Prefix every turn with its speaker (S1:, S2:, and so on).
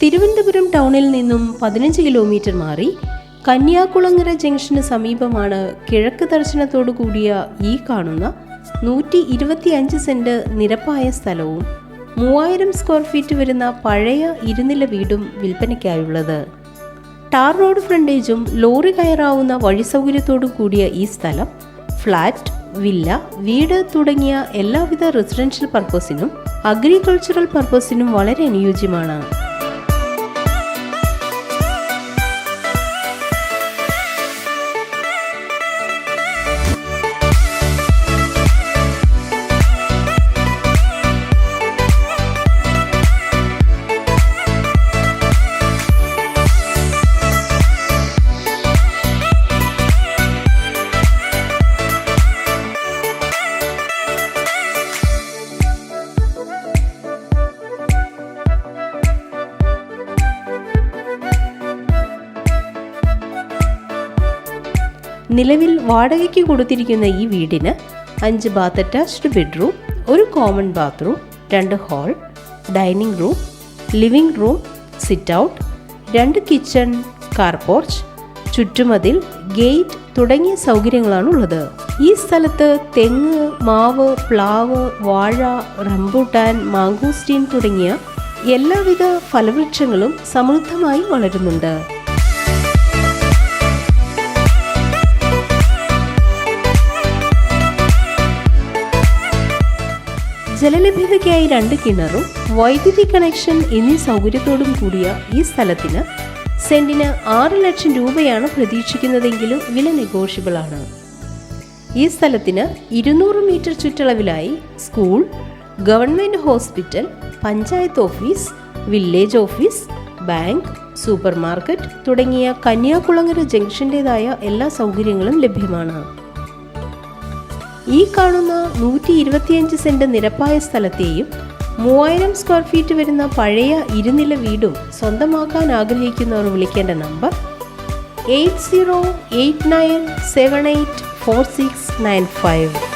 S1: തിരുവനന്തപുരം ടൗണിൽ നിന്നും 15 കിലോമീറ്റർ മാറി കന്യാകുളങ്ങര ജംഗ്ഷന് സമീപമാണ് കിഴക്ക് ദർശനത്തോടു കൂടിയ ഈ കാണുന്ന 125 സെന്റ് നിരപ്പായ സ്ഥലവും 3000 സ്ക്വയർ ഫീറ്റ് വരുന്ന പഴയ ഇരുനില വീടും വിൽപ്പനയ്ക്കായുള്ളത്. ടാർ റോഡ് ഫ്രണ്ടേജും ലോറി കയറാവുന്ന വഴി സൗകര്യത്തോടു കൂടിയ ഈ സ്ഥലം ഫ്ലാറ്റ്, വില്ല, വീട് തുടങ്ങിയ എല്ലാവിധ റെസിഡൻഷ്യൽ പർപ്പസിനും അഗ്രികൾച്ചറൽ പർപ്പസിനും വളരെ അനുയോജ്യമാണ്. നിലവിൽ വാടകയ്ക്ക് കൊടുത്തിരിക്കുന്ന ഈ വീടിന് 5 bath attached bedroom, 1 common bathroom, 2 hall, dining room, living room, sit out, 2 kitchen, car porch, ചുറ്റുമതിൽ, ഗേറ്റ് തുടങ്ങിയ സൗകര്യങ്ങളാണുള്ളത്. ഈ സ്ഥലത്ത് തെങ്ങ്, മാവ്, പ്ലാവ്, വാഴ, റംബൂട്ടാൻ, മാംഗോസ്റ്റീൻ തുടങ്ങിയ എല്ലാവിധ ഫലവൃക്ഷങ്ങളും സമൃദ്ധമായി വളരുന്നുണ്ട്. ജലലഭ്യതയ്ക്കായി 2 കിണറും വൈദ്യുതി കണക്ഷൻ എന്നീ സൗകര്യത്തോടും കൂടിയ ഈ സ്ഥലത്തിന് സെന്റിന് 6 ലക്ഷം രൂപയാണ് പ്രതീക്ഷിക്കുന്നതെങ്കിലും വില നെഗോഷ്യബിൾ ആണ്. ഈ സ്ഥലത്തിന് 200 മീറ്റർ ചുറ്റളവിലായി school, government hospital, panchayat office, village office, bank, super market തുടങ്ങിയ കന്യാകുളങ്ങര ജംഗ്ഷൻ്റെതായ എല്ലാ സൗകര്യങ്ങളും ലഭ്യമാണ്. ഈ കാണുന്ന 125 സെന്റ് നിരപ്പായ സ്ഥലത്തെയും 3000 സ്ക്വയർ ഫീറ്റ് വരുന്ന പഴയ ഇരുനില വീടും സ്വന്തമാക്കാൻ ആഗ്രഹിക്കുന്നവർ വിളിക്കേണ്ട നമ്പർ 8089784695.